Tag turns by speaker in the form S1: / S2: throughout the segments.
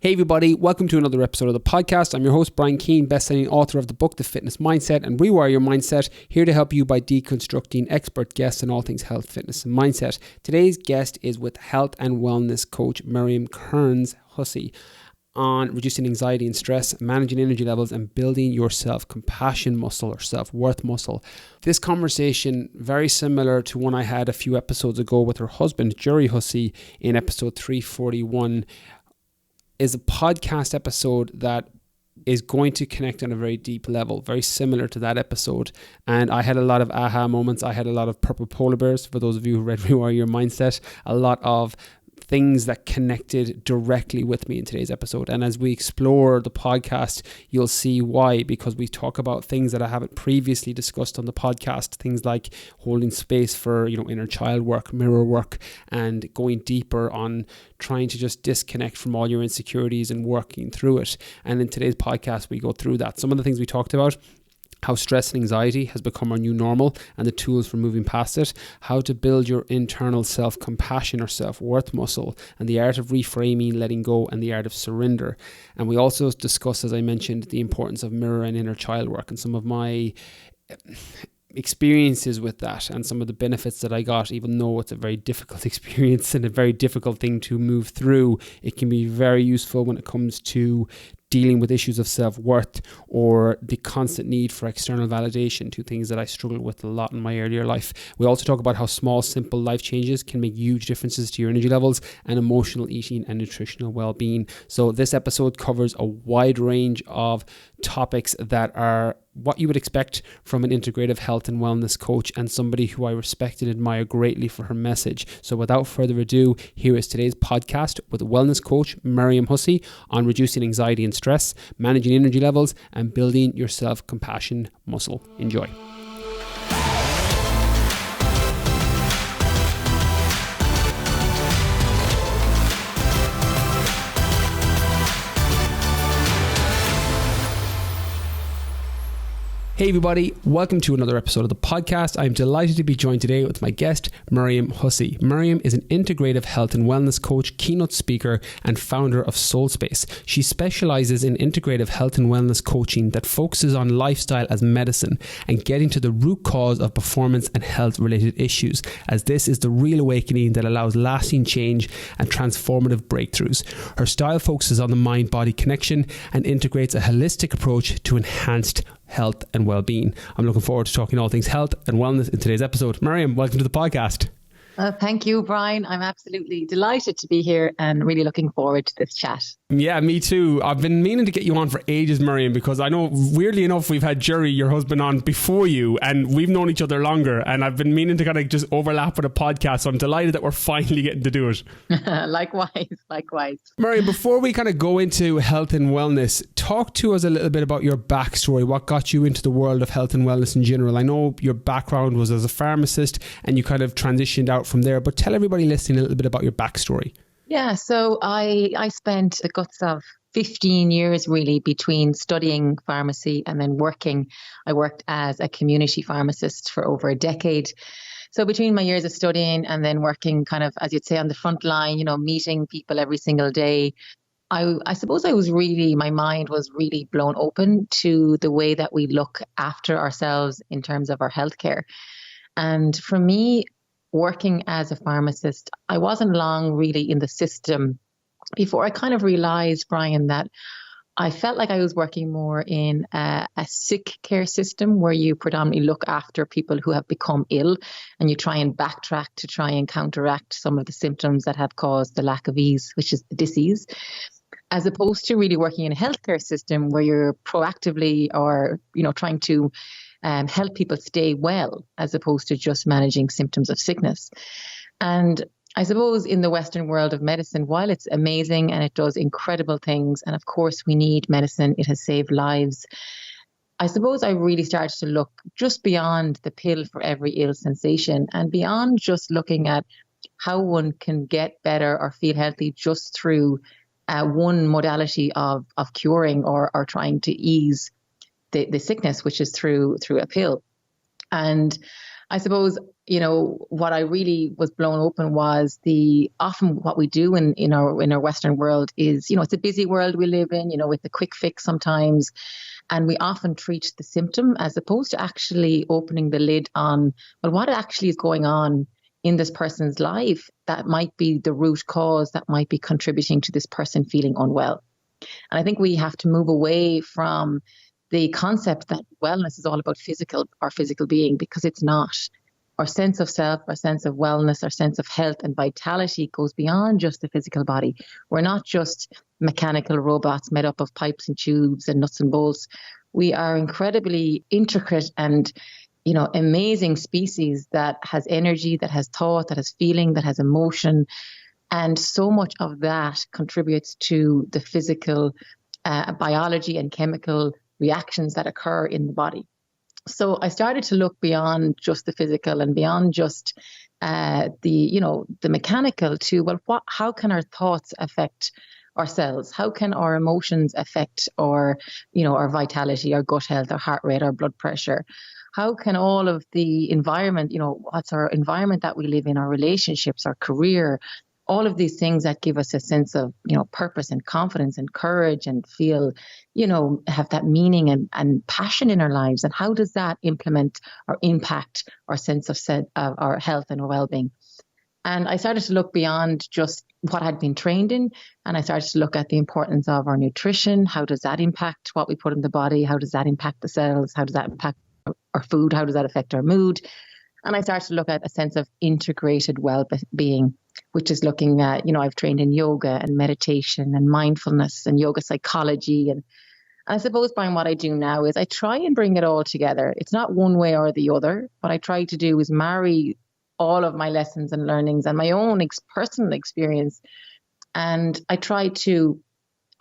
S1: Hey everybody, welcome to another episode of the podcast. I'm your host, Brian Keane, best-selling author of the book, The Fitness Mindset and Rewire Your Mindset, here to help you by deconstructing expert guests on all things health, fitness and mindset. Today's guest is with health and wellness coach Miriam Kerins Hussey on reducing anxiety and stress, managing energy levels and building your self-compassion muscle or self-worth muscle. This conversation, very similar to one I had a few episodes ago with her husband, Miriam Hussey, in episode 341, is a podcast episode that is going to connect on a very deep level, very similar to that episode. And I had a lot of aha moments. I had a lot of purple polar bears, for those of you who read Rewire Your Mindset, a lot of things that connected directly with me in today's episode. And as we explore the podcast, you'll see why, because we talk about things that I haven't previously discussed on the podcast, things like holding space for, inner child work, mirror work, and going deeper on trying to just disconnect from all your insecurities and working through it. And in today's podcast, we go through that. Some of the things we talked about: how stress and anxiety has become our new normal and the tools for moving past it, how to build your internal self-compassion or self-worth muscle, and the art of reframing, letting go, and the art of surrender. And we also discuss, as I mentioned, the importance of mirror and inner child work and some of my experiences with that and some of the benefits that I got. Even though it's a very difficult experience and a very difficult thing to move through, it can be very useful when it comes to dealing with issues of self-worth or the constant need for external validation, two things that I struggled with a lot in my earlier life. We also talk about how small, simple life changes can make huge differences to your energy levels and emotional eating and nutritional well-being. So this episode covers a wide range of topics that are what you would expect from an integrative health and wellness coach and somebody who I respect and admire greatly for her message. So without further ado, here is today's podcast with wellness coach Miriam Hussey on reducing anxiety and stress, managing energy levels, and building your self-compassion muscle. Enjoy. Hey everybody, welcome to another episode of the podcast. I'm delighted to be joined today with my guest, Miriam Hussey. Miriam is an integrative health and wellness coach, keynote speaker, and founder of SoulSpace. She specialises in integrative health and wellness coaching that focuses on lifestyle as medicine and getting to the root cause of performance and health related issues, as this is the real awakening that allows lasting change and transformative breakthroughs. Her style focuses on the mind-body connection and integrates a holistic approach to enhanced health and well-being. I'm looking forward to talking all things health and wellness in today's episode. Miriam, welcome to the podcast.
S2: Thank you, Brian. I'm absolutely delighted to be here and really looking forward to this chat.
S1: Yeah, me too. I've been meaning to get you on for ages, Miriam, because I know, weirdly enough, we've had Jerry, your husband, on before you, and we've known each other longer, and I've been meaning to kind of just overlap with a podcast, so I'm delighted that we're finally getting to do it.
S2: Likewise.
S1: Miriam, before we kind of go into health and wellness, talk to us a little bit about your backstory. What got you into the world of health and wellness in general? I know your background was as a pharmacist and you kind of transitioned out from there, but tell everybody listening a little bit about your backstory.
S2: Yeah, so I spent the guts of 15 years really between studying pharmacy and then working. I worked as a community pharmacist for over a decade. So between my years of studying and then working kind of, as you'd say, on the front line, meeting people every single day, I suppose my mind was really blown open to the way that we look after ourselves in terms of our healthcare. And for me, working as a pharmacist, I wasn't long really in the system before I kind of realized, Brian, that I felt like I was working more in a sick care system where you predominantly look after people who have become ill and you try and backtrack to try and counteract some of the symptoms that have caused the lack of ease, which is the disease, as opposed to really working in a healthcare system where you're proactively or, trying to help people stay well as opposed to just managing symptoms of sickness. And I suppose in the Western world of medicine, while it's amazing and it does incredible things, and of course we need medicine, it has saved lives, I suppose I really started to look just beyond the pill for every ill sensation and beyond just looking at how one can get better or feel healthy just through one modality of curing or trying to ease the sickness, which is through a pill. And I suppose, what I really was blown open was often what we do in our Western world is, it's a busy world we live in, with the quick fix sometimes. And we often treat the symptom as opposed to actually opening the lid on, well, what actually is going on in this person's life that might be the root cause that might be contributing to this person feeling unwell. And I think we have to move away from the concept that wellness is all about our physical being, because it's not. Our sense of self, our sense of wellness, our sense of health and vitality goes beyond just the physical body. We're not just mechanical robots made up of pipes and tubes and nuts and bolts. We are incredibly intricate and, amazing species that has energy, that has thought, that has feeling, that has emotion. And so much of that contributes to the physical biology and chemical reactions that occur in the body. So I started to look beyond just the physical and beyond just the mechanical to, well, how can our thoughts affect ourselves? How can our emotions affect our vitality, our gut health, our heart rate, our blood pressure? How can all of the environment, what's our environment that we live in, our relationships, our career, all of these things that give us a sense of, purpose and confidence and courage and feel, have that meaning and passion in our lives. And how does that implement or impact our sense of our health and our well-being? And I started to look beyond just what I'd been trained in. And I started to look at the importance of our nutrition. How does that impact what we put in the body? How does that impact the cells? How does that impact our food? How does that affect our mood? And I started to look at a sense of integrated well-being, which is looking at, I've trained in yoga and meditation and mindfulness and yoga psychology. And I suppose, Brian, what I do now is I try and bring it all together. It's not one way or the other. What I try to do is marry all of my lessons and learnings and my own personal experience. And I try to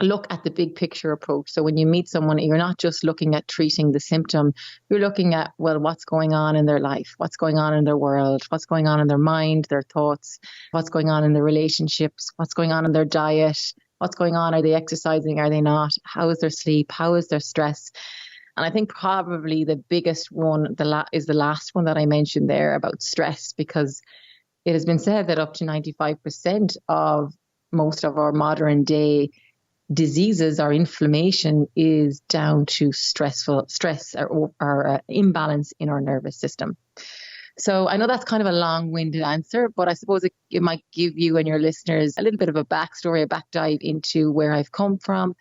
S2: look at the big picture approach. So when you meet someone, you're not just looking at treating the symptom, you're looking at, well, what's going on in their life, what's going on in their world, what's going on in their mind, their thoughts, what's going on in their relationships, what's going on in their diet, what's going on, are they exercising, are they not, how is their sleep, how is their stress. And I think probably the biggest one is the last one that I mentioned there about stress, because it has been said that up to 95% of most of our modern day diseases or inflammation is down to stress or imbalance in our nervous system. So I know that's kind of a long-winded answer, but I suppose it might give you and your listeners a little bit of a backstory, a back dive into where I've come from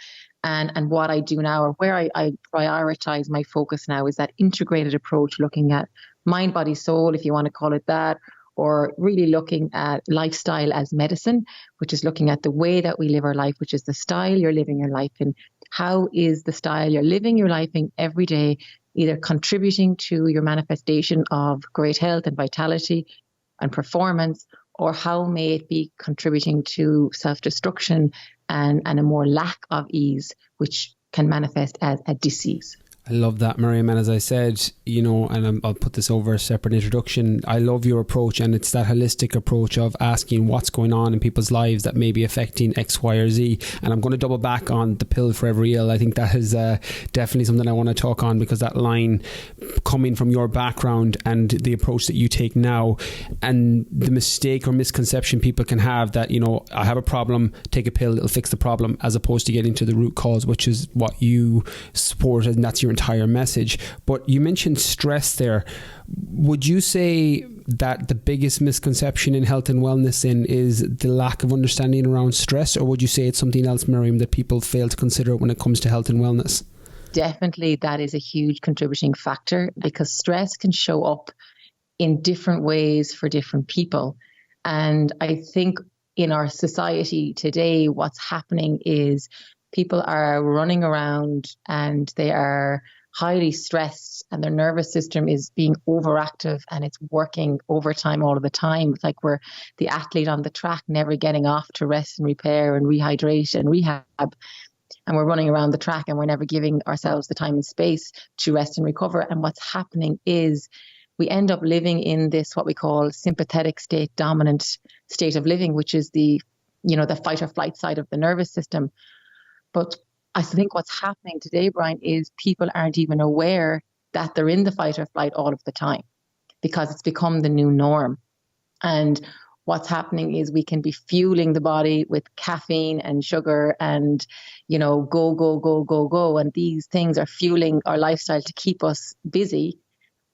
S2: and what I do now, or where I prioritize my focus now is that integrated approach, looking at mind, body, soul, if you want to call it that, or really looking at lifestyle as medicine, which is looking at the way that we live our life, which is the style you're living your life in. How is the style you're living your life in every day either contributing to your manifestation of great health and vitality and performance, or how may it be contributing to self-destruction and a more lack of ease, which can manifest as a disease?
S1: I love that, Miriam. And as I said, and I'll put this over a separate introduction, I love your approach, and it's that holistic approach of asking what's going on in people's lives that may be affecting X, Y, or Z. And I'm going to double back on the pill for every ill. I think that is definitely something I want to talk on, because that line coming from your background and the approach that you take now, and the mistake or misconception people can have that, I have a problem, take a pill, it'll fix the problem, as opposed to getting to the root cause, which is what you support, and that's your entire message. But you mentioned stress there. Would you say that the biggest misconception in health and wellness is the lack of understanding around stress, or would you say it's something else, Miriam, that people fail to consider when it comes to health and wellness?
S2: Definitely, that is a huge contributing factor, because stress can show up in different ways for different people. And I think in our society today, what's happening is people are running around and they are highly stressed, and their nervous system is being overactive and it's working overtime all of the time. It's like we're the athlete on the track, never getting off to rest and repair and rehydrate and rehab. And we're running around the track and we're never giving ourselves the time and space to rest and recover. And what's happening is we end up living in this, what we call sympathetic state, dominant state of living, which is the fight or flight side of the nervous system. But I think what's happening today, Brian, is people aren't even aware that they're in the fight or flight all of the time. because it's become the new norm. And what's happening is we can be fueling the body with caffeine and sugar and, go. And these things are fueling our lifestyle to keep us busy,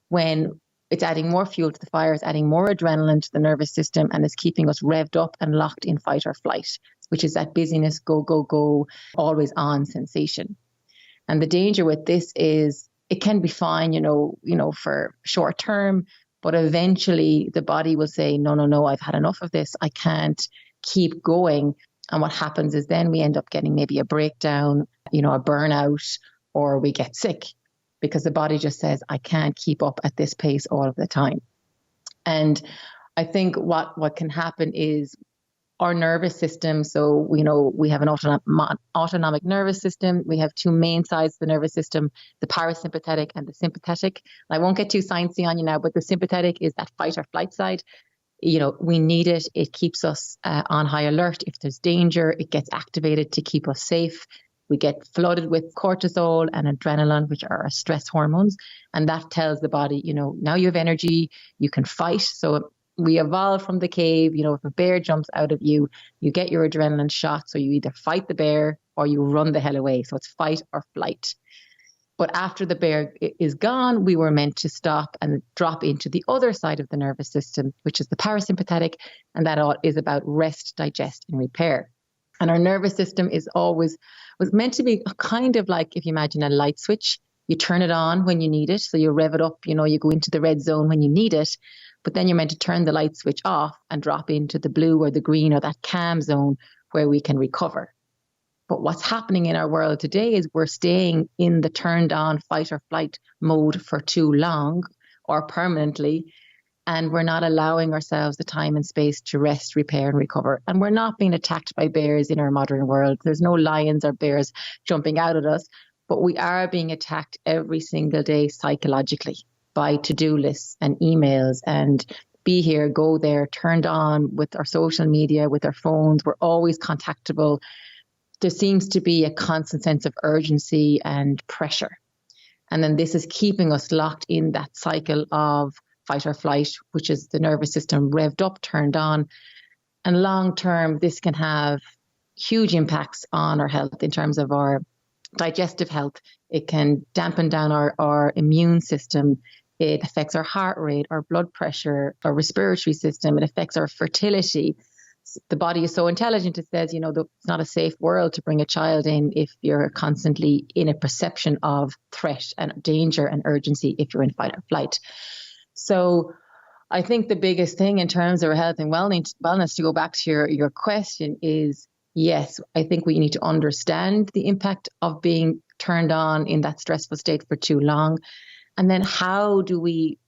S2: when it's adding more fuel to the fire, it's adding more adrenaline to the nervous system, and it's keeping us revved up and locked in fight or flight, which is that busyness, go, always on sensation. And the danger with this is it can be fine, for short term, but eventually the body will say, no, I've had enough of this. I can't keep going. And what happens is then we end up getting maybe a breakdown, a burnout, or we get sick because the body just says, I can't keep up at this pace all of the time. And I think what can happen is our nervous system. So, we have an autonomic nervous system. We have two main sides of the nervous system, the parasympathetic and the sympathetic. I won't get too sciencey on you now, but the sympathetic is that fight or flight side. We need it. It keeps us on high alert. If there's danger, it gets activated to keep us safe. We get flooded with cortisol and adrenaline, which are our stress hormones. And that tells the body, now you have energy, you can fight. So we evolved from the cave. If a bear jumps out of you, you get your adrenaline shot. So you either fight the bear or you run the hell away. So it's fight or flight. But after the bear is gone, we were meant to stop and drop into the other side of the nervous system, which is the parasympathetic. And that all is about rest, digest, and repair. And our nervous system was meant to be kind of like, if you imagine a light switch, you turn it on when you need it. So you rev it up, you go into the red zone when you need it. But then you're meant to turn the light switch off and drop into the blue or the green or that calm zone where we can recover. But what's happening in our world today is we're staying in the turned on fight or flight mode for too long or permanently. And we're not allowing ourselves the time and space to rest, repair, and recover. And we're not being attacked by bears in our modern world. There's no lions or bears jumping out at us, but we are being attacked every single day psychologically by to-do lists and emails and be here, go there, turned on with our social media, with our phones. We're always contactable. There seems to be a constant sense of urgency and pressure. And then this is keeping us locked in that cycle of fight or flight, which is the nervous system revved up, turned on. And long term, this can have huge impacts on our health in terms of our digestive health. It can dampen down our immune system. It affects our heart rate, our blood pressure, our respiratory system. It affects our fertility. The body is so intelligent, it says, it's not a safe world to bring a child in if you're constantly in a perception of threat and danger and urgency if you're in fight or flight. So I think the biggest thing in terms of health and wellness, to go back to your question, is yes, I think we need to understand the impact of being turned on in that stressful state for too long. And then how do we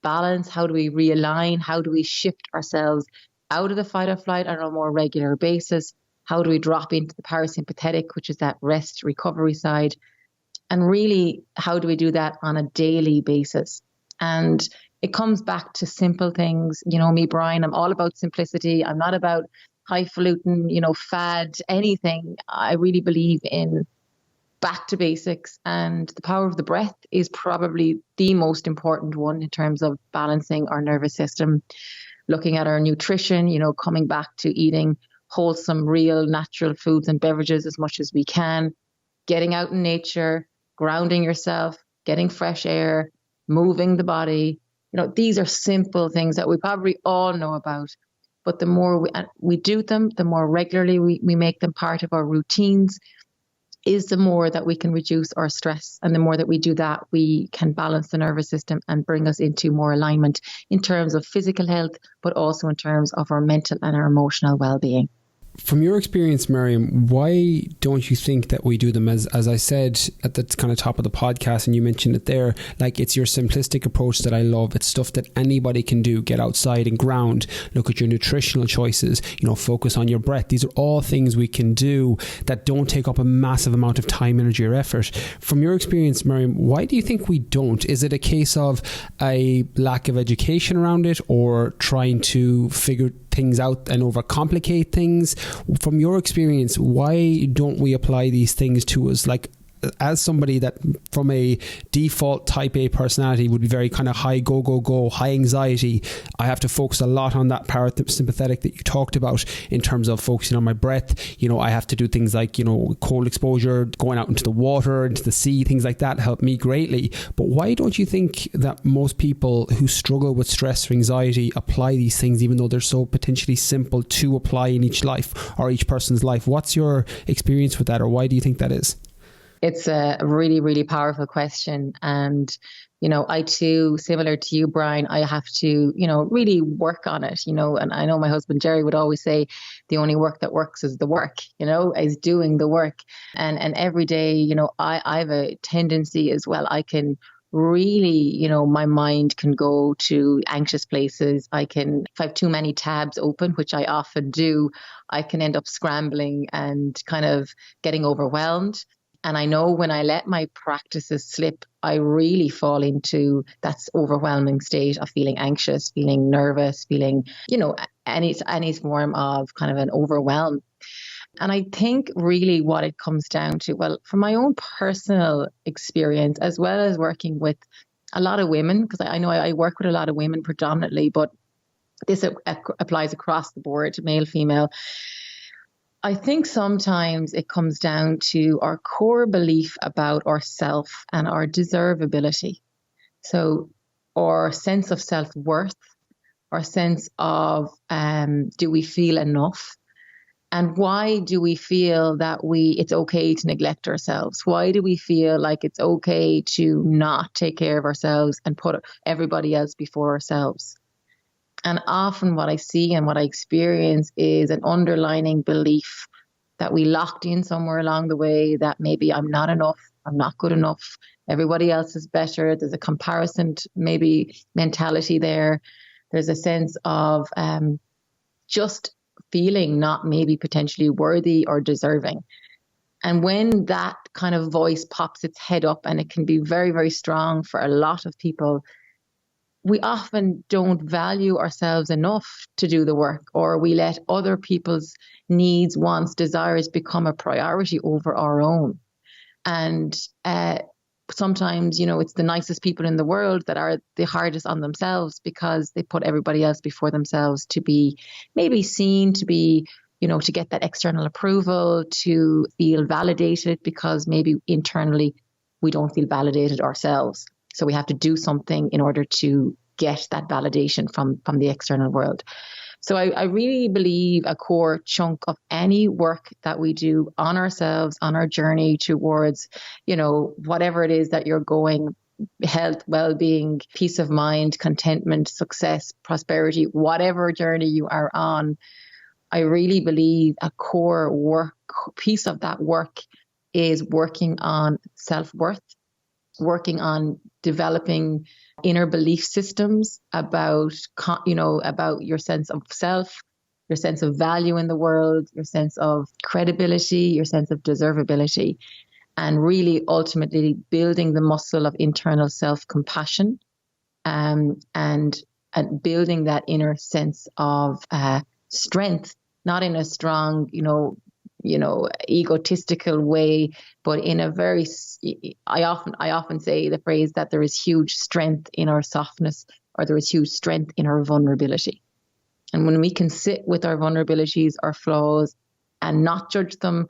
S2: balance? How do we realign? How do we shift ourselves out of the fight or flight on a more regular basis? How do we drop into the parasympathetic, which is that rest recovery side? And really, how do we do that on a daily basis? And it comes back to simple things. Me, Brian, I'm all about simplicity. I'm not about highfalutin, fad, anything. I really believe in back to basics, and the power of the breath is probably the most important one in terms of balancing our nervous system. Looking at our nutrition, coming back to eating wholesome, real, natural foods and beverages as much as we can, getting out in nature, grounding yourself, getting fresh air, moving the body. These are simple things that we probably all know about, but the more we do them, the more regularly we make them part of our routines, is the more that we can reduce our stress. And the more that we do that, we can balance the nervous system and bring us into more alignment in terms of physical health, but also in terms of our mental and our emotional well-being.
S1: From your experience, Miriam, why don't you think that we do them? As I said at the kind of top of the podcast, and you mentioned it there, like, it's your simplistic approach that I love. It's stuff that anybody can do. Get outside and ground. Look at your nutritional choices. Focus on your breath. These are all things we can do that don't take up a massive amount of time, energy, or effort. From your experience, Miriam, why do you think we don't? Is it a case of a lack of education around it, or trying to figure things out and overcomplicate things? From your experience, why don't we apply these things to us? Like, as somebody that from a default type A personality would be very kind of high go, high anxiety, I have to focus a lot on that parasympathetic that you talked about in terms of focusing on my breath. You know, I have to do things like, you know, cold exposure, going out into the water, into the sea, things like that help me greatly. But why don't you think that most people who struggle with stress or anxiety apply these things, even though they're so potentially simple to apply in each life or each person's life? What's your experience with that, or why do you think that is?
S2: It's a really, really powerful question. And, you know, I too, similar to you, Brian, I have to, you know, really work on it, you know, and I know my husband, Jerry, would always say the only work that works is the work, you know, is doing the work. And every day, you know, I have a tendency as well. I can really, you know, my mind can go to anxious places. If I have too many tabs open, which I often do, I can end up scrambling and kind of getting overwhelmed. And I know when I let my practices slip, I really fall into that overwhelming state of feeling anxious, feeling nervous, feeling, you know, any form of kind of an overwhelm. And I think really what it comes down to, well, from my own personal experience, as well as working with a lot of women, because I know I work with a lot of women predominantly, but this applies across the board, male, female. I think sometimes it comes down to our core belief about ourself and our deservability. So our sense of self-worth, our sense of do we feel enough? And why do we feel that it's okay to neglect ourselves? Why do we feel like it's okay to not take care of ourselves and put everybody else before ourselves? And often what I see and what I experience is an underlining belief that we locked in somewhere along the way that maybe I'm not enough, I'm not good enough, everybody else is better. There's a comparison maybe mentality there. There's a sense of just feeling not maybe potentially worthy or deserving. And when that kind of voice pops its head up, and it can be very, very strong for a lot of people, we often don't value ourselves enough to do the work, or we let other people's needs, wants, desires become a priority over our own. And sometimes, you know, it's the nicest people in the world that are the hardest on themselves because they put everybody else before themselves to be maybe seen, to be, you know, to get that external approval, to feel validated, because maybe internally we don't feel validated ourselves. So we have to do something in order to get that validation from the external world. So I really believe a core chunk of any work that we do on ourselves, on our journey towards, you know, whatever it is that you're going, health, well-being, peace of mind, contentment, success, prosperity, whatever journey you are on, I really believe a core work piece of that work is working on self-worth, working on developing inner belief systems about, you know, about your sense of self, your sense of value in the world, your sense of credibility, your sense of deservability, and really ultimately building the muscle of internal self-compassion, and building that inner sense of strength, not in a strong, you know, egotistical way, but in a very, I often say the phrase that there is huge strength in our softness, or there is huge strength in our vulnerability. And when we can sit with our vulnerabilities, our flaws, and not judge them,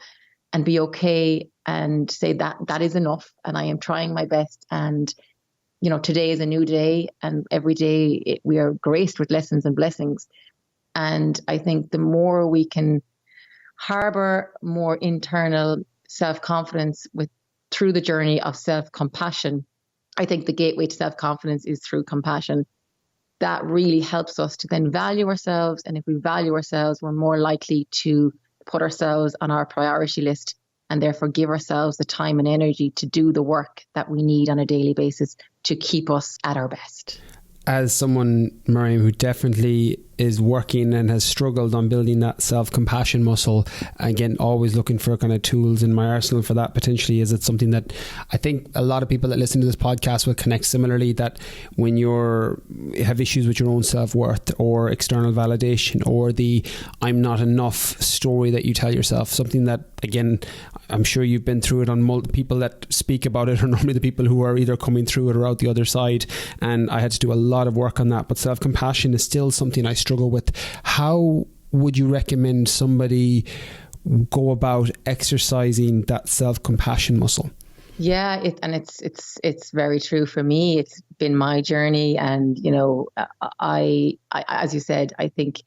S2: and be okay and say that is enough, and I am trying my best, and, you know, today is a new day, and every day we are graced with lessons and blessings. And I think the more we can harbor more internal self-confidence through the journey of self-compassion, I think the gateway to self-confidence is through compassion. That really helps us to then value ourselves. And if we value ourselves, we're more likely to put ourselves on our priority list, and therefore give ourselves the time and energy to do the work that we need on a daily basis to keep us at our best.
S1: As someone, Miriam, who definitely is working and has struggled on building that self-compassion muscle, again, always looking for kind of tools in my arsenal for that potentially, is it something that I think a lot of people that listen to this podcast will connect similarly, that when you have issues with your own self-worth or external validation or the I'm not enough story that you tell yourself, something that, again, I'm sure you've been through it on people that speak about it are normally the people who are either coming through it or out the other side, and I had to do a lot of work on that, but self-compassion is still something I struggle with. How would you recommend somebody go about exercising that self-compassion muscle?
S2: Yeah, it's very true for me. It's been my journey, and I as you said, I think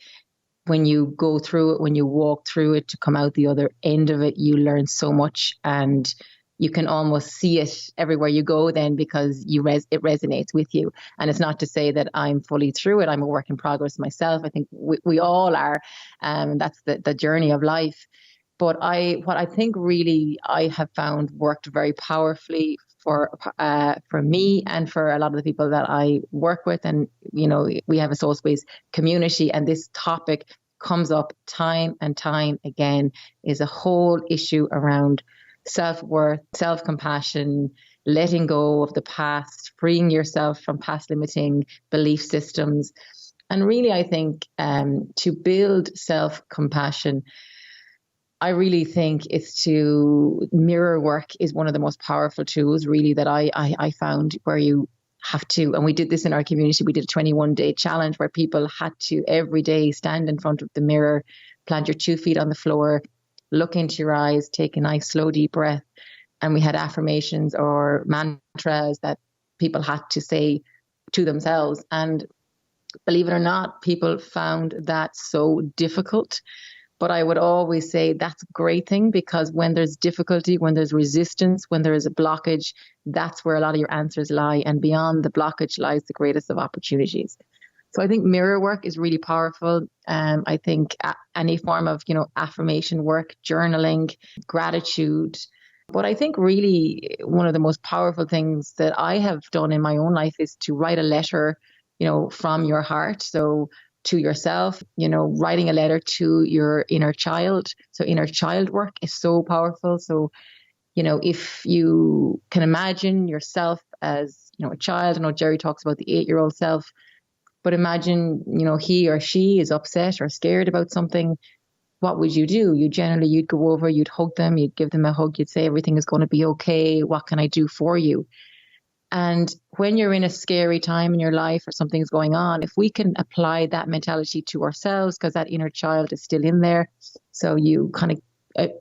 S2: when you go through it, when you walk through it, to come out the other end of it, you learn so much, and you can almost see it everywhere you go then, because it resonates with you. And it's not to say that I'm fully through it. I'm a work in progress myself. I think we all are. That's the journey of life. But what I think really I have found worked very powerfully for me and for a lot of the people that I work with, and we have a soul space community, and this topic comes up time and time again, is a whole issue around self-worth, self-compassion, letting go of the past, freeing yourself from past limiting belief systems. And really, I think to build self-compassion, I really think mirror work is one of the most powerful tools really that I found, where you have to, and we did this in our community, we did a 21-day challenge where people had to every day stand in front of the mirror, plant your 2 feet on the floor, look into your eyes, take a nice slow deep breath. And we had affirmations or mantras that people had to say to themselves. And believe it or not, people found that so difficult. But I would always say that's a great thing, because when there's difficulty, when there's resistance, when there is a blockage, that's where a lot of your answers lie. And beyond the blockage lies the greatest of opportunities. So I think mirror work is really powerful. I think any form of, affirmation work, journaling, gratitude. But I think really one of the most powerful things that I have done in my own life is to write a letter, from your heart. So to yourself, writing a letter to your inner child. So inner child work is so powerful. So, if you can imagine yourself as, a child, I know Jerry talks about the 8-year-old self, but imagine, he or she is upset or scared about something. What would you do? You'd go over, you'd hug them, you'd give them a hug, you'd say, everything is going to be okay. What can I do for you? And when you're in a scary time in your life or something's going on, if we can apply that mentality to ourselves, because that inner child is still in there. So you kind of,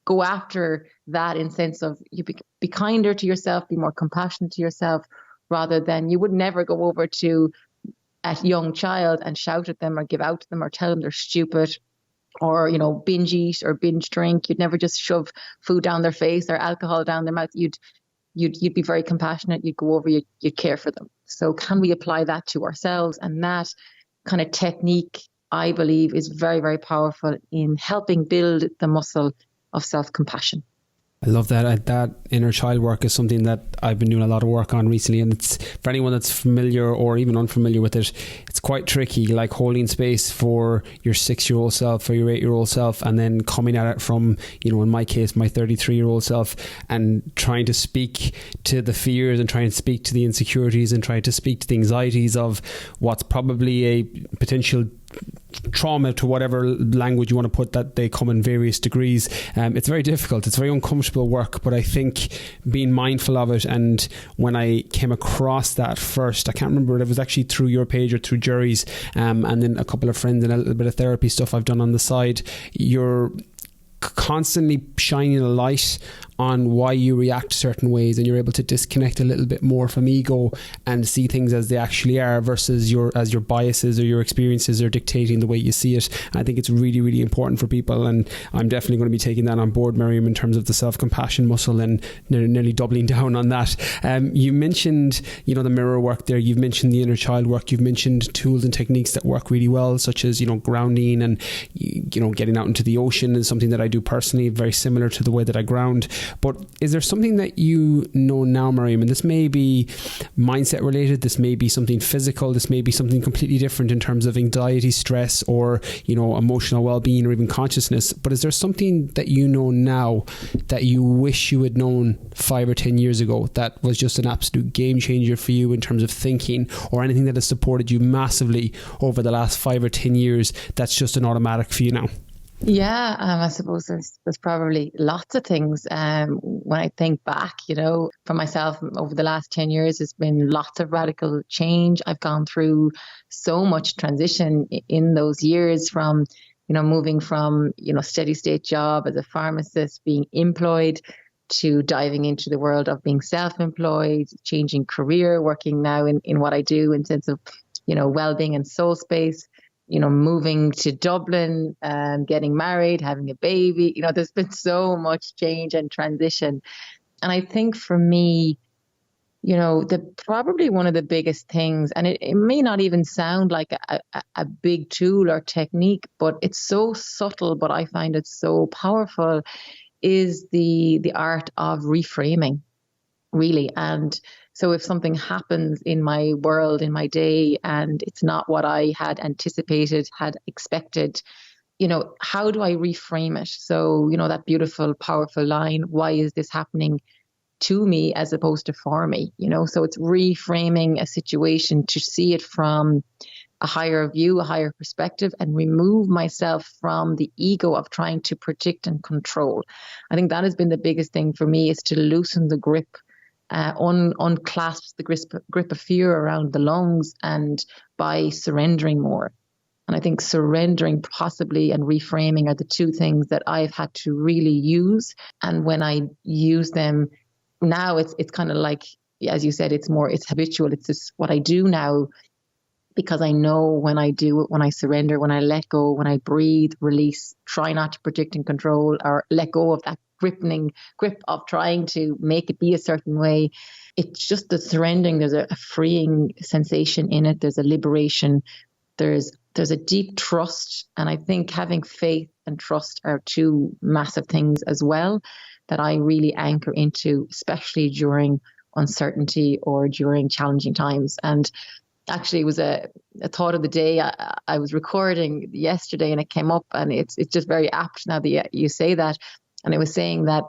S2: go after that in sense of you be kinder to yourself, be more compassionate to yourself, rather than you would never go over to a young child and shout at them or give out to them or tell them they're stupid or, binge eat or binge drink. You'd never just shove food down their face or alcohol down their mouth. You'd be very compassionate. You'd go over, you'd care for them. So can we apply that to ourselves? And that kind of technique, I believe, is very, very powerful in helping build the muscle of self-compassion.
S1: I love that. That inner child work is something that I've been doing a lot of work on recently, and it's, for anyone that's familiar or even unfamiliar with it, it's quite tricky, like holding space for your 6-year-old self or your 8-year-old self, and then coming at it from, in my case, my 33-year-old self, and trying to speak to the fears and trying to speak to the insecurities and trying to speak to the anxieties of what's probably a potential trauma, to whatever language you want to put that. They come in various degrees. It's very difficult, it's very uncomfortable work, but I think being mindful of it, and when I came across that first, I can't remember, it was actually through your page or through Jerry's, and then a couple of friends and a little bit of therapy stuff I've done on the side. You're constantly shining a light on why you react certain ways, and you're able to disconnect a little bit more from ego and see things as they actually are, versus your biases or your experiences are dictating the way you see it. And I think it's really, really important for people, and I'm definitely going to be taking that on board, Miriam, in terms of the self-compassion muscle and nearly doubling down on that. You mentioned the mirror work there, you've mentioned the inner child work, you've mentioned tools and techniques that work really well, such as grounding, and getting out into the ocean is something that I do personally, very similar to the way that I ground. But is there something that you know now, Miriam, and this may be mindset related, this may be something physical, this may be something completely different in terms of anxiety, stress, or, you know, emotional well-being or even consciousness, but is there something that you know now that you wish you had known 5 or 10 years ago that was just an absolute game changer for you in terms of thinking, or anything that has supported you massively over the last 5 or 10 years that's just an automatic for you now?
S2: Yeah, I suppose there's probably lots of things. When I think back, you know, for myself over the last 10 years, there's been lots of radical change. I've gone through so much transition in those years, from, you know, moving from, you know, steady state job as a pharmacist, being employed, to diving into the world of being self-employed, changing career, working now in what I do in sense of, you know, well-being and soul space, you know, moving to Dublin, getting married, having a baby. You know, there's been so much change and transition. And I think for me, you know, probably one of the biggest things, and it may not even sound like a big tool or technique, but it's so subtle, but I find it so powerful, is the art of reframing, really. And so if something happens in my world, in my day, and it's not what I had anticipated, had expected, you know, how do I reframe it? So, you know, that beautiful, powerful line, why is this happening to me as opposed to for me? You know, so it's reframing a situation to see it from a higher view, a higher perspective, and remove myself from the ego of trying to predict and control. I think that has been the biggest thing for me, is to loosen the grip, unclasp the grip of fear around the lungs, and by surrendering more. And I think surrendering possibly and reframing are the two things that I've had to really use. And when I use them now, it's kind of like, as you said, it's habitual. It's just what I do now, because I know when I do it, when I surrender, when I let go, when I breathe, release, try not to predict and control, or let go of that grip of trying to make it be a certain way. It's just the surrendering. There's a freeing sensation in it. There's a liberation. There's a deep trust. And I think having faith and trust are two massive things as well that I really anchor into, especially during uncertainty or during challenging times. And actually, it was a thought of the day. I was recording yesterday and it came up, and it's just very apt now that you say that. And it was saying that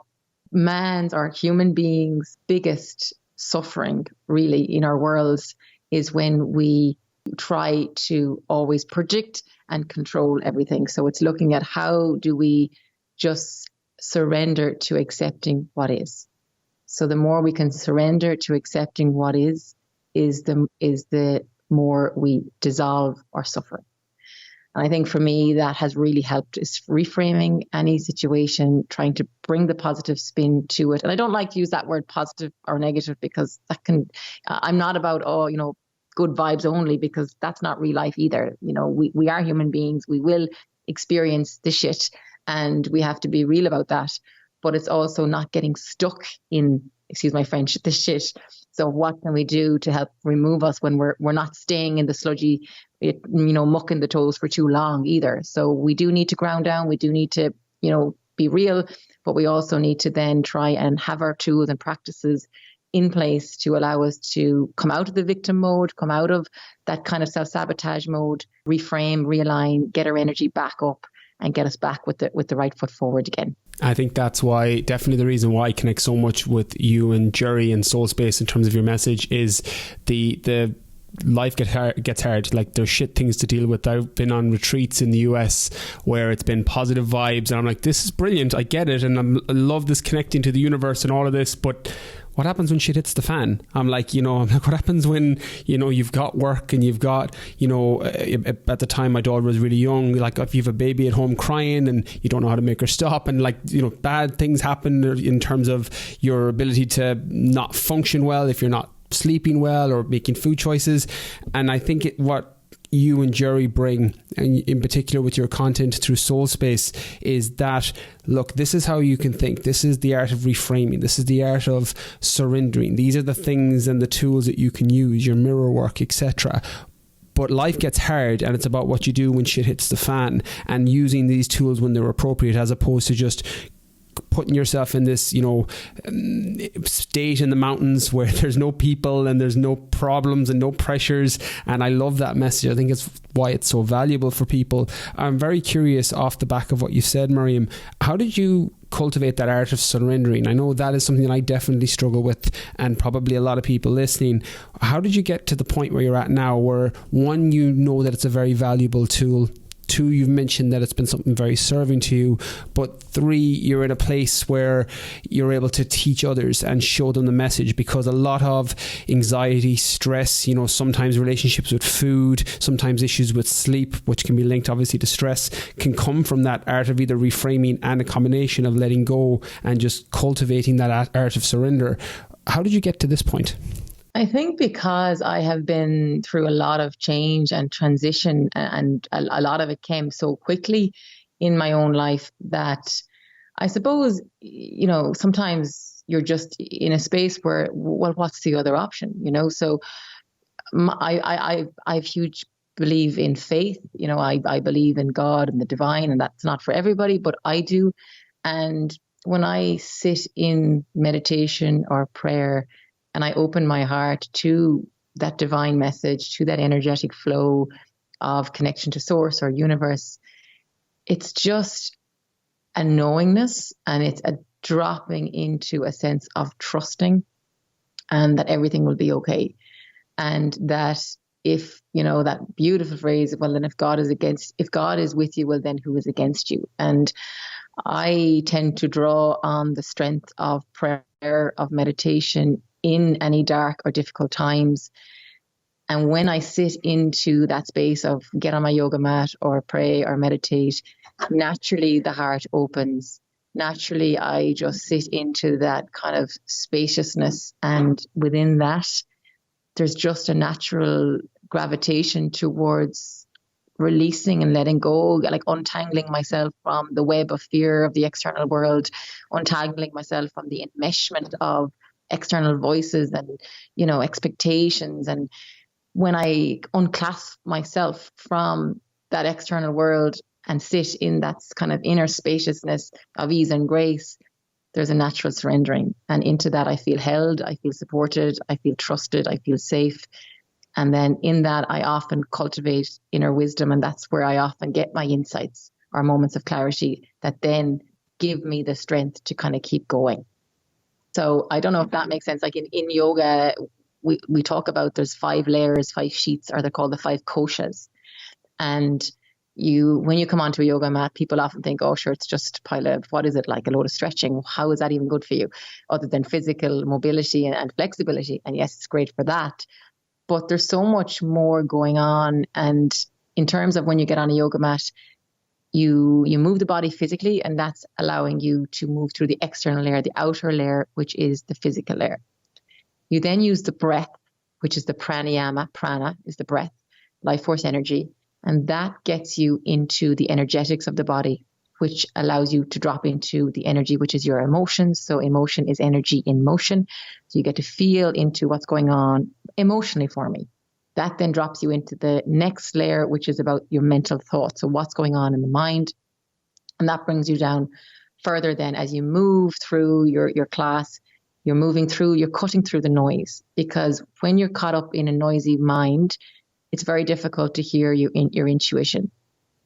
S2: man's, or human beings' biggest suffering really in our worlds is when we try to always predict and control everything. So it's looking at how do we just surrender to accepting what is. So the more we can surrender to accepting what is the more we dissolve our suffering. And I think for me, that has really helped, is reframing any situation, trying to bring the positive spin to it. And I don't like to use that word positive or negative, because I'm not about, good vibes only, because that's not real life either. You know, we are human beings. We will experience the shit, and we have to be real about that. But it's also not getting stuck in, excuse my French, the shit. So what can we do to help remove us when we're not staying in the sludgy, muck in the toes for too long either. So we do need to ground down. We do need to, be real, but we also need to then try and have our tools and practices in place to allow us to come out of the victim mode, come out of that kind of self-sabotage mode, reframe, realign, get our energy back up, and get us back with the right foot forward again.
S1: I think that's why, definitely the reason why I connect so much with you and Jerry and Soul Space in terms of your message, is the life gets hard. Like, there's shit things to deal with. I've been on retreats in the US where it's been positive vibes, and I'm like, this is brilliant, I get it, and I love this connecting to the universe and all of this, but what happens when shit hits the fan? I'm like, what happens when, you've got work and you've got, at the time my daughter was really young, like if you have a baby at home crying and you don't know how to make her stop, and bad things happen in terms of your ability to not function well if you're not sleeping well or making food choices. And I think what you and Jerry bring, and in particular with your content through Soul Space, is that, look, this is how you can think. This is the art of reframing. This is the art of surrendering. These are the things and the tools that you can use, your mirror work, etc. but life gets hard, and it's about what you do when shit hits the fan, and using these tools when they're appropriate, as opposed to just putting yourself in this, state in the mountains where there's no people and there's no problems and no pressures. And I love that message. I think it's why it's so valuable for people. I'm very curious, off the back of what you said, Miriam, how did you cultivate that art of surrendering? I know that is something that I definitely struggle with, and probably a lot of people listening. How did you get to the point where you're at now, where one, you know that it's a very valuable tool, two, you've mentioned that it's been something very serving to you, but three, you're in a place where you're able to teach others and show them the message? Because a lot of anxiety, stress, sometimes relationships with food, sometimes issues with sleep, which can be linked obviously to stress, can come from that art of either reframing and a combination of letting go and just cultivating that art of surrender. How did you get to this point?
S2: I think because I have been through a lot of change and transition, and a lot of it came so quickly in my own life, that I suppose, sometimes you're just in a space where, well, what's the other option? So I huge believe in faith. I believe in God and the divine, and that's not for everybody, but I do. And when I sit in meditation or prayer, and I open my heart to that divine message, to that energetic flow of connection to source or universe, it's just a knowingness, and it's a dropping into a sense of trusting, and that everything will be okay. And that if, that beautiful phrase, well, then if God is with you, well, then who is against you? And I tend to draw on the strength of prayer, of meditation, in any dark or difficult times. And when I sit into that space of get on my yoga mat or pray or meditate, naturally the heart opens. Naturally, I just sit into that kind of spaciousness. And within that, there's just a natural gravitation towards releasing and letting go, like untangling myself from the web of fear of the external world, untangling myself from the enmeshment of external voices and, expectations. And when I unclasp myself from that external world and sit in that kind of inner spaciousness of ease and grace, there's a natural surrendering. And into that, I feel held, I feel supported, I feel trusted, I feel safe. And then in that, I often cultivate inner wisdom. And that's where I often get my insights or moments of clarity that then give me the strength to kind of keep going. So I don't know if that makes sense. Like in yoga, we talk about there's 5 layers, 5 sheets, or they're called the 5 koshas. And when you come onto a yoga mat, people often think, oh, sure, it's just a pile of, what is it, like a load of stretching? How is that even good for you? Other than physical mobility and flexibility. And yes, it's great for that. But there's so much more going on. And in terms of when you get on a yoga mat, you move the body physically, and that's allowing you to move through the external layer, the outer layer, which is the physical layer. You then use the breath, which is the pranayama. Prana is the breath, life force energy. And that gets you into the energetics of the body, which allows you to drop into the energy, which is your emotions. So emotion is energy in motion. So you get to feel into what's going on emotionally for me. That then drops you into the next layer, which is about your mental thoughts. So what's going on in the mind? And that brings you down further then as you move through your class, you're cutting through the noise. Because when you're caught up in a noisy mind, it's very difficult to hear your intuition.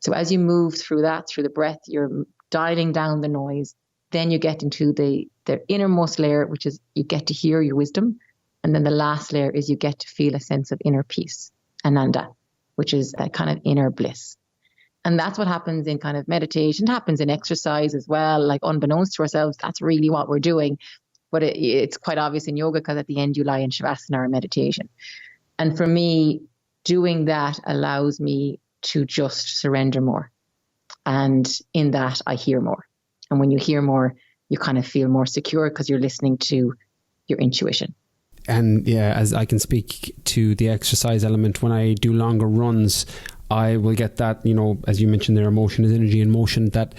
S2: So as you move through that, through the breath, you're dialing down the noise. Then you get into the innermost layer, which is you get to hear your wisdom. And then the last layer is you get to feel a sense of inner peace, ananda, which is that kind of inner bliss. And that's what happens in kind of meditation, happens in exercise as well, like unbeknownst to ourselves, that's really what we're doing. But it's quite obvious in yoga because at the end you lie in shavasana or meditation. And for me, doing that allows me to just surrender more. And in that, I hear more. And when you hear more, you kind of feel more secure because you're listening to your intuition.
S1: And yeah, as I can speak to the exercise element, when I do longer runs, I will get that, as you mentioned there, emotion is energy in motion, that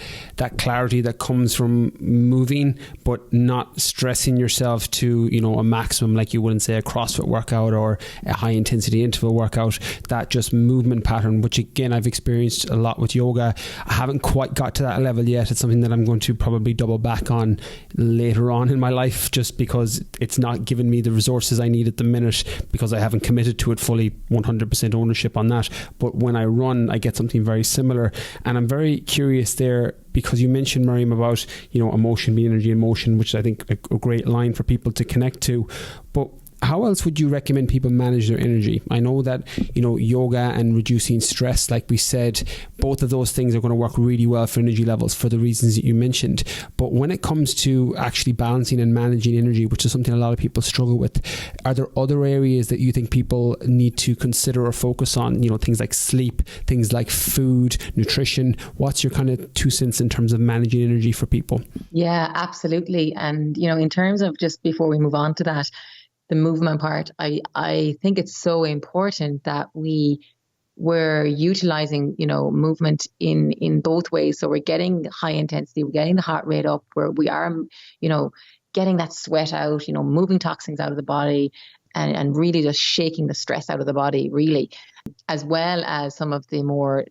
S1: clarity that comes from moving, but not stressing yourself to, a maximum, like you wouldn't say a CrossFit workout or a high intensity interval workout, that just movement pattern, which again, I've experienced a lot with yoga. I haven't quite got to that level yet. It's something that I'm going to probably double back on later on in my life, just because it's not giving me the resources I need at the minute, because I haven't committed to it fully, 100% ownership on that. But when I run, I get something very similar. And I'm very curious there, because you mentioned, Miriam, about, emotion being energy in motion, which I think a great line for people to connect to. But how else would you recommend people manage their energy? I know that, yoga and reducing stress, like we said, both of those things are going to work really well for energy levels for the reasons that you mentioned. But when it comes to actually balancing and managing energy, which is something a lot of people struggle with, are there other areas that you think people need to consider or focus on? Things like sleep, things like food, nutrition. What's your kind of 2 cents in terms of managing energy for people?
S2: Yeah, absolutely. And, in terms of, just before we move on to that, the movement part, I think it's so important that we're utilizing, movement in both ways. So we're getting high intensity, we're getting the heart rate up, where we are, getting that sweat out, moving toxins out of the body, and really just shaking the stress out of the body, really, as well as some of the more,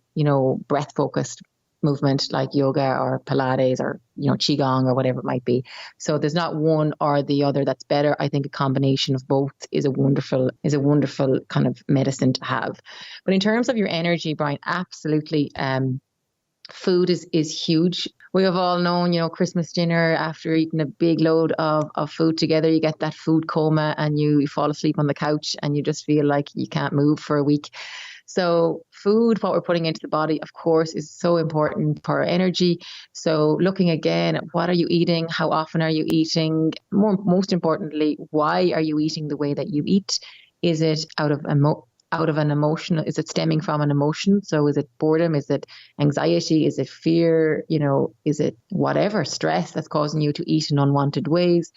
S2: breath focused movement like yoga or Pilates or, Qigong or whatever it might be. So there's not one or the other that's better. I think a combination of both is a wonderful kind of medicine to have. But in terms of your energy, Brian, absolutely. Food is huge. We have all known, Christmas dinner, after eating a big load of food together, you get that food coma and you fall asleep on the couch and you just feel like you can't move for a week. So food, what we're putting into the body, of course, is so important for our energy. So looking again at what are you eating? How often are you eating? Most importantly, why are you eating the way that you eat? Is it out of an emotion? Is it stemming from an emotion? So is it boredom? Is it anxiety? Is it fear? Is it whatever, stress that's causing you to eat in unwanted ways?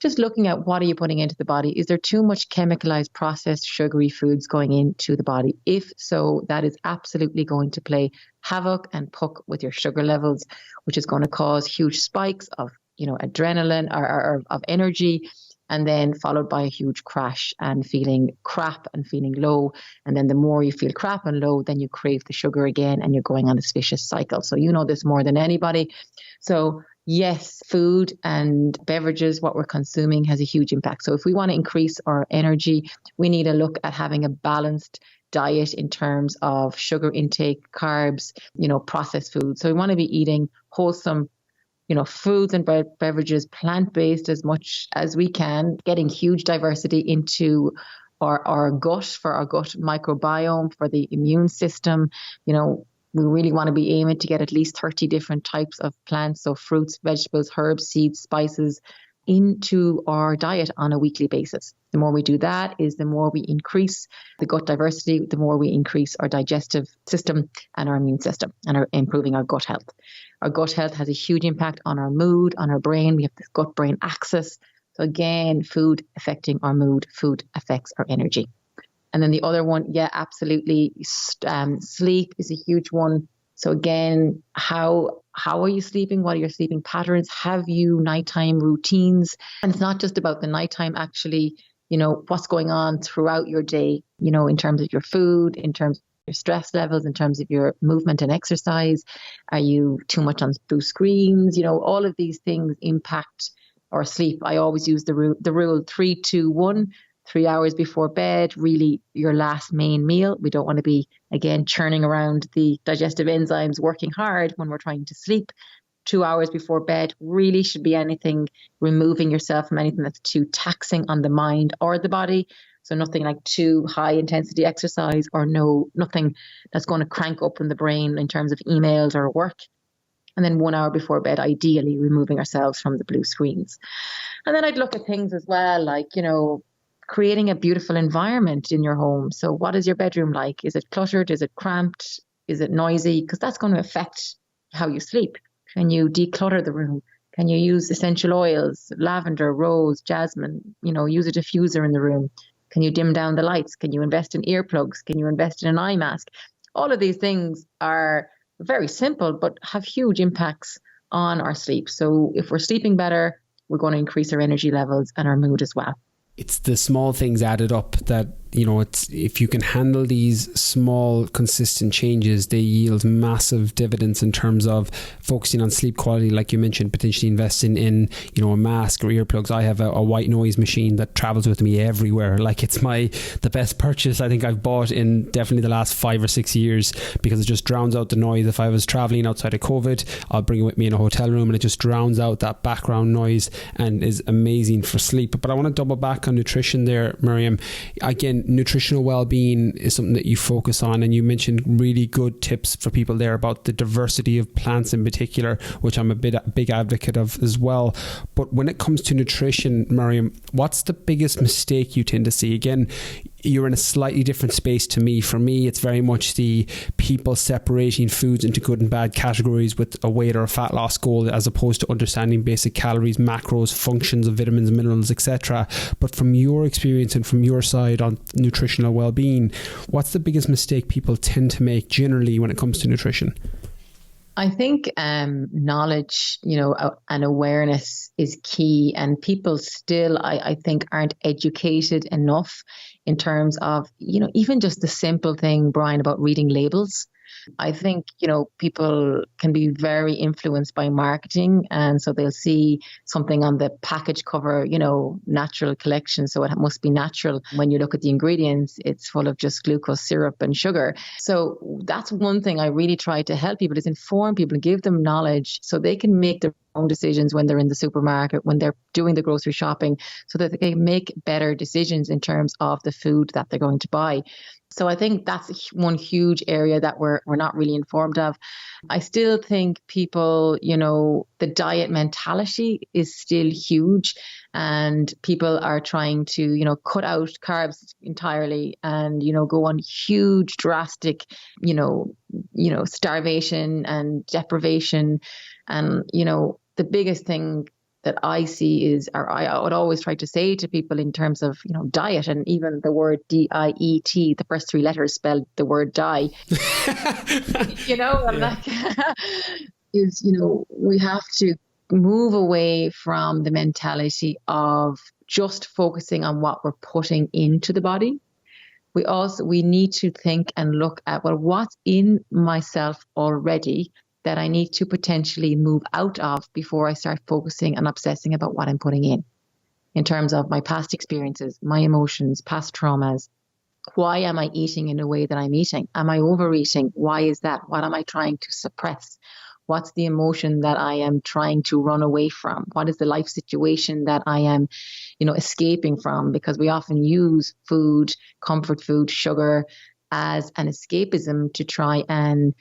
S2: Just looking at what are you putting into the body. Is there too much chemicalized, processed, sugary foods going into the body? If so, that is absolutely going to play havoc and puck with your sugar levels, which is going to cause huge spikes of, adrenaline or of energy, and then followed by a huge crash and feeling crap and feeling low. And then the more you feel crap and low, then you crave the sugar again and you're going on this vicious cycle. So you know this more than anybody. So yes, food and beverages, what we're consuming, has a huge impact. So if we want to increase our energy, we need to look at having a balanced diet in terms of sugar intake, carbs, processed foods. So we want to be eating wholesome, foods and beverages, plant-based as much as we can, getting huge diversity into our gut, for our gut microbiome, for the immune system. We really want to be aiming to get at least 30 different types of plants, so fruits, vegetables, herbs, seeds, spices, into our diet on a weekly basis. The more we do that, is the more we increase the gut diversity, the more we increase our digestive system and our immune system, and are improving our gut health. Our gut health has a huge impact on our mood, on our brain. We have this gut-brain axis. So again, food affecting our mood, food affects our energy. And then the other one, yeah, absolutely. Sleep is a huge one. So again, how are you sleeping? What are your sleeping patterns? Have you nighttime routines? And it's not just about the nighttime, actually, what's going on throughout your day, in terms of your food, in terms of your stress levels, in terms of your movement and exercise. Are you too much on blue screens? All of these things impact our sleep. I always use the rule 3-2-1. 3 hours before bed, really your last main meal. We don't want to be, again, churning around the digestive enzymes, working hard when we're trying to sleep. 2 hours before bed really should be removing yourself from anything that's too taxing on the mind or the body. So nothing like too high intensity exercise, or nothing that's going to crank up in the brain in terms of emails or work. And then 1 hour before bed, ideally removing ourselves from the blue screens. And then I'd look at things as well, like, creating a beautiful environment in your home. So what is your bedroom like? Is it cluttered? Is it cramped? Is it noisy? Because that's going to affect how you sleep. Can you declutter the room? Can you use essential oils, lavender, rose, jasmine, use a diffuser in the room? Can you dim down the lights? Can you invest in earplugs? Can you invest in an eye mask? All of these things are very simple, but have huge impacts on our sleep. So if we're sleeping better, we're going to increase our energy levels and our mood as well.
S1: It's the small things added up that, it's if you can handle these small, consistent changes, they yield massive dividends in terms of focusing on sleep quality, like you mentioned, potentially investing in, a mask or earplugs. I have a white noise machine that travels with me everywhere. Like, it's the best purchase I think I've bought in definitely the last 5 or 6 years, because it just drowns out the noise. If I was traveling outside of COVID, I'll bring it with me in a hotel room, and it just drowns out that background noise and is amazing for sleep. But I want to double back on nutrition there, Miriam. Again, nutritional well-being is something that you focus on, and you mentioned really good tips for people there about the diversity of plants in particular, which I'm a big advocate of as well. But when it comes to nutrition, Miriam, what's the biggest mistake you tend to see? Again, you're in a slightly different space to me. For me, it's very much the people separating foods into good and bad categories with a weight or a fat loss goal, as opposed to understanding basic calories, macros, functions of vitamins, minerals, etc. But from your experience and from your side on nutritional well-being, what's the biggest mistake people tend to make generally when it comes to nutrition?
S2: I think knowledge, and awareness is key, and people still, I think, aren't educated enough in terms of, even just the simple thing, Brian, about reading labels. I think, people can be very influenced by marketing. And so they'll see something on the package cover, natural collection. So it must be natural. When you look at the ingredients, it's full of just glucose syrup and sugar. So that's one thing I really try to help people, is inform people, give them knowledge so they can make their own decisions when they're in the supermarket, when they're doing the grocery shopping, so that they can make better decisions in terms of the food that they're going to buy. So I think that's one huge area that we're not really informed of. I still think people, the diet mentality is still huge, and people are trying to, cut out carbs entirely and, go on huge, drastic, starvation and deprivation. And, the biggest thing that I see is, or I would always try to say to people in terms of, diet, and even the word diet, the first 3 letters spell the word die, we have to move away from the mentality of just focusing on what we're putting into the body. We need to think and look at, well, what's in myself already that I need to potentially move out of before I start focusing and obsessing about what I'm putting in terms of my past experiences, my emotions, past traumas. Why am I eating in the way that I'm eating? Am I overeating? Why is that? What am I trying to suppress? What's the emotion that I am trying to run away from? What is the life situation that I am, escaping from? Because we often use food, comfort food, sugar as an escapism to try and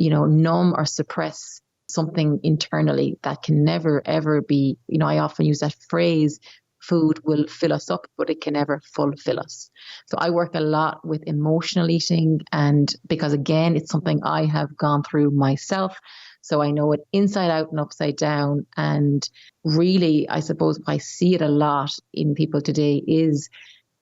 S2: numb or suppress something internally that can never, ever be, I often use that phrase, food will fill us up, but it can never fulfill us. So I work a lot with emotional eating, and because again, it's something I have gone through myself. So I know it inside out and upside down. And really, I suppose I see it a lot in people today is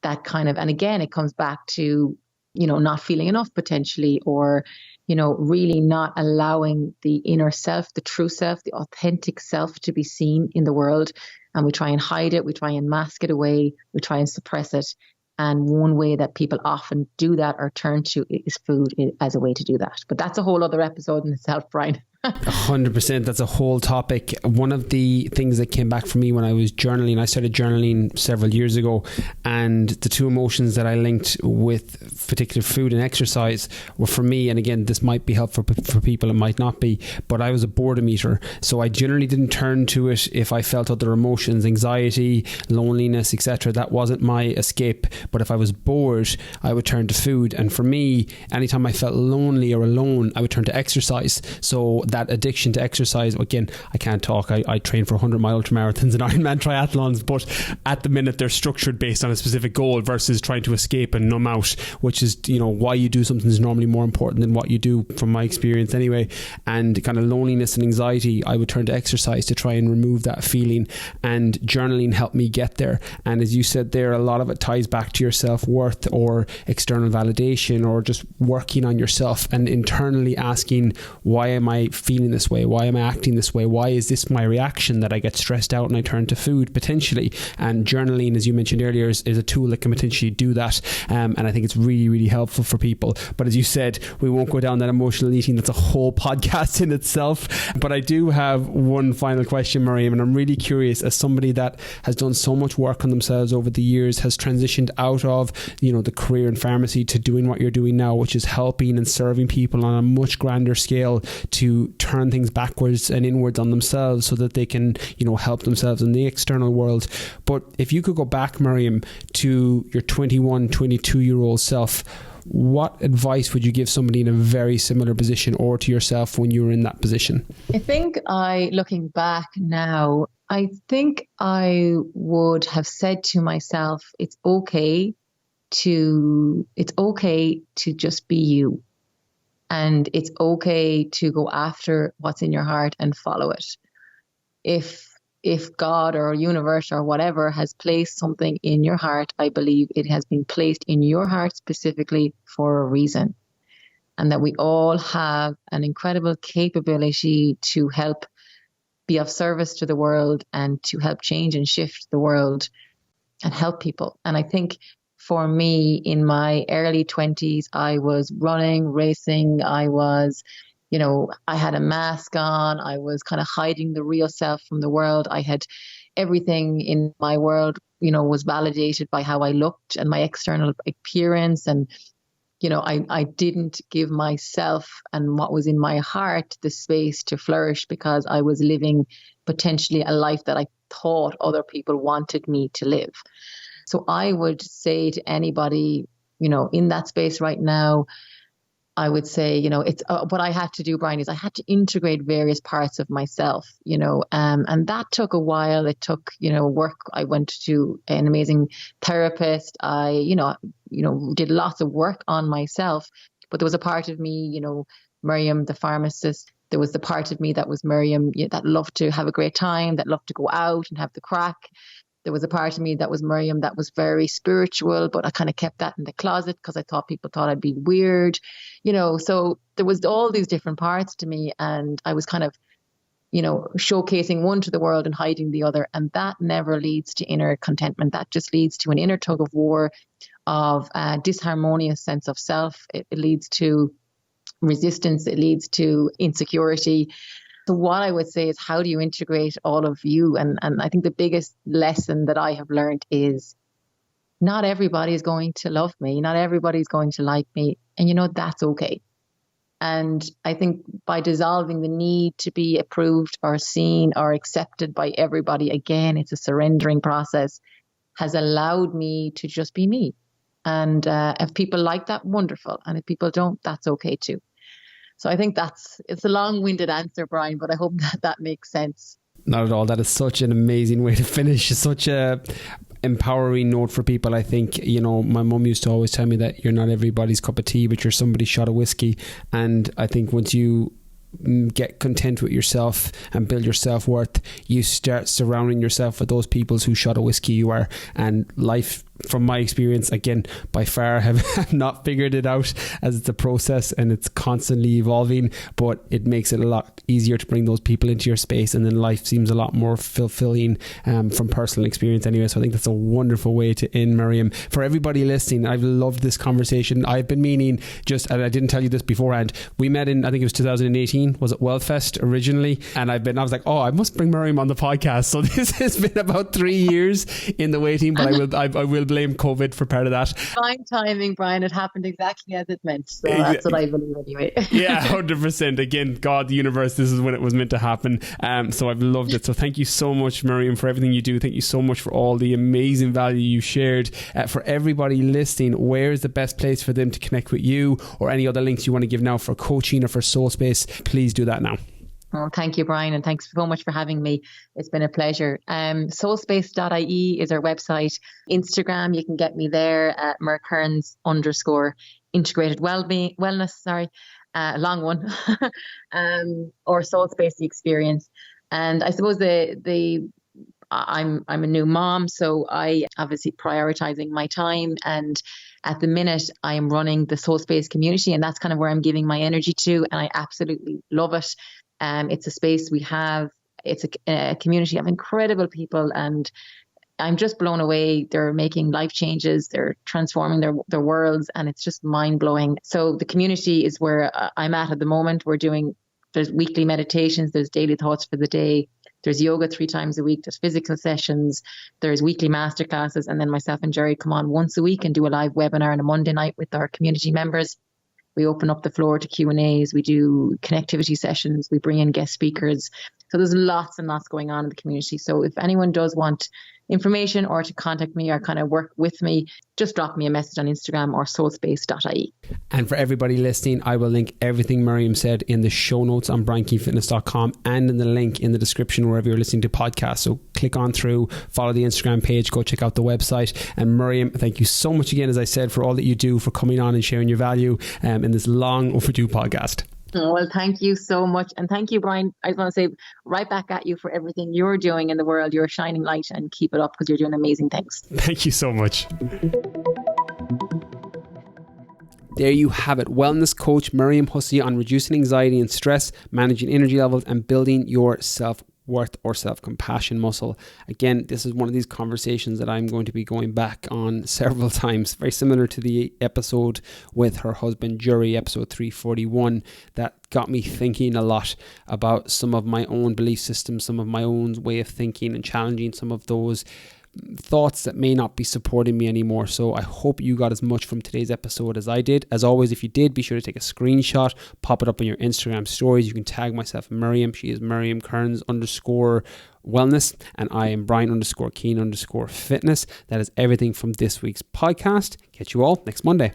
S2: that kind of, and again, it comes back to, not feeling enough potentially, or, really not allowing the inner self, the true self, the authentic self to be seen in the world. And we try and hide it. We try and mask it away. We try and suppress it. And one way that people often do that or turn to is food as a way to do that. But that's a whole other episode in itself, Brian.
S1: 100%. That's a whole topic. One of the things that came back for me when I was journaling, I started journaling several years ago, and the 2 emotions that I linked with particular food and exercise were, for me, and again, this might be helpful for people, it might not be, but I was a boredom eater. So I generally didn't turn to it if I felt other emotions, anxiety, loneliness, etc. That wasn't my escape. But if I was bored, I would turn to food. And for me, anytime I felt lonely or alone, I would turn to exercise. So that addiction to exercise. Again, I can't talk. I train for 100-mile ultramarathons and Ironman triathlons, but at the minute they're structured based on a specific goal versus trying to escape and numb out, which is, you know, why you do something is normally more important than what you do, from my experience anyway. And kind of loneliness and anxiety, I would turn to exercise to try and remove that feeling, and journaling helped me get there. And as you said there, a lot of it ties back to your self-worth or external validation, or just working on yourself and internally asking, why am I feeling this way? Why am I acting this way? Why is this my reaction that I get stressed out and I turn to food potentially? And journaling, as you mentioned earlier, is a tool that can potentially do that. And I think it's really, really helpful for people. But as you said, we won't go down that emotional eating. That's a whole podcast in itself. But I do have one final question, Miriam, and I'm really curious, as somebody that has done so much work on themselves over the years, has transitioned out of, you know, the career in pharmacy to doing what you're doing now, which is helping and serving people on a much grander scale to turn things backwards and inwards on themselves so that they can, you know, help themselves in the external world. But if you could go back, Miriam, to your 21, 22-year-old self, what advice would you give somebody in a very similar position, or to yourself when you were in that position?
S2: I think looking back now, I think I would have said to myself, it's okay to just be you. And it's okay to go after what's in your heart and follow it. If God or universe or whatever has placed something in your heart, I believe it has been placed in your heart specifically for a reason. And that we all have an incredible capability to help be of service to the world and to help change and shift the world and help people. And I think for me, in my early 20s, I was running, racing, I was, you know, I had a mask on, I was kind of hiding the real self from the world. I had everything in my world, you know, was validated by how I looked and my external appearance. And, you know, I didn't give myself and what was in my heart the space to flourish, because I was living potentially a life that I thought other people wanted me to live. So I would say to anybody, you know, in that space right now, I would say, you know, it's what I had to do, Brian, is I had to integrate various parts of myself, you know, and that took a while. It took, you know, work. I went to an amazing therapist. I, you know, did lots of work on myself, but there was a part of me, you know, Miriam, the pharmacist. There was the part of me that was Miriam, that loved to have a great time, that loved to go out and have the crack. There was a part of me that was Miriam that was very spiritual, but I kind of kept that in the closet because I thought people thought I'd be weird, you know. So there was all these different parts to me, and I was kind of, you know, showcasing one to the world and hiding the other. And that never leads to inner contentment. That just leads to an inner tug of war of a disharmonious sense of self. It leads to resistance. It leads to insecurity. So what I would say is, how do you integrate all of you? And I think the biggest lesson that I have learned is not everybody is going to love me. Not everybody is going to like me. And, you know, that's okay. And I think by dissolving the need to be approved or seen or accepted by everybody, again, it's a surrendering process, has allowed me to just be me. And if people like that, wonderful. And if people don't, that's okay too. So I think it's a long-winded answer, Brian, but I hope that makes sense.
S1: Not at all. That is such an amazing way to finish. Such a empowering note for people. I think, you know, my mum used to always tell me that you're not everybody's cup of tea, but you're somebody's shot of whiskey. And I think once you get content with yourself and build your self-worth, you start surrounding yourself with those people who shot of whiskey you are. And life, from my experience, again, by far have not figured it out, as it's a process and it's constantly evolving, but it makes it a lot easier to bring those people into your space, and then life seems a lot more fulfilling from personal experience anyway. So I think that's a wonderful way to end, Miriam. For everybody listening, I've loved this conversation. I've been meaning and I didn't tell you this beforehand, we met in, I think it was 2018, was it Welfest originally? And I was like, oh, I must bring Miriam on the podcast. So this has been about 3 years in the waiting, but I will blame COVID for part of that.
S2: Fine timing, Brian. It happened exactly as it meant. So that's what I believe anyway.
S1: Yeah, 100%. Again, God, the universe, this is when it was meant to happen. So I've loved it. So thank you so much, Miriam, for everything you do. Thank you so much for all the amazing value you shared. For everybody listening, where is the best place for them to connect with you, or any other links you want to give now for coaching or for Soul Space? Please do that now.
S2: Oh, thank you, Brian, and thanks so much for having me. It's been a pleasure. Soulspace.ie is our website. Instagram, you can get me there at Miriam Kerins _integrated wellness, long one, or Soulspace the experience. And I suppose I'm a new mom, so I obviously prioritizing my time, and at the minute I am running the Soulspace community, and that's kind of where I'm giving my energy to, and I absolutely love it. It's a space we have. It's a community of incredible people, and I'm just blown away. They're making life changes. They're transforming their worlds, and it's just mind blowing. So the community is where I'm at the moment. There's weekly meditations. There's daily thoughts for the day. There's yoga 3 times a week. There's physical sessions. There's weekly masterclasses. And then myself and Jerry come on once a week and do a live webinar on a Monday night with our community members. We open up the floor to Q&As. We do connectivity sessions. We bring in guest speakers. So there's lots and lots going on in the community. So if anyone does want information or to contact me or kind of work with me, just drop me a message on Instagram or soulspace.ie.
S1: And for everybody listening, I will link everything Miriam said in the show notes on briankeenfitness.com and in the link in the description wherever you're listening to podcasts. So click on through, follow the Instagram page, go check out the website. And Miriam, thank you so much again, as I said, for all that you do, for coming on and sharing your value in this long overdue podcast.
S2: Well, thank you so much. And thank you, Brian. I just want to say right back at you for everything you're doing in the world. You're a shining light, and keep it up because you're doing amazing things.
S1: Thank you so much. There you have it. Wellness coach Miriam Hussey on reducing anxiety and stress, managing energy levels, and building your self-worth or self-compassion muscle. Again, this is one of these conversations that I'm going to be going back on several times, very similar to the episode with her husband Jury, episode 341, that got me thinking a lot about some of my own belief systems, some of my own way of thinking, and challenging some of those thoughts that may not be supporting me anymore. So I hope you got as much from today's episode as I did. As always, if you did, be sure to take a screenshot, pop it up on your Instagram stories. You can tag myself and Miriam. She is Miriam Kerins _wellness, and I am Brian _Keen _fitness. That is everything from this week's podcast. Catch you all next Monday.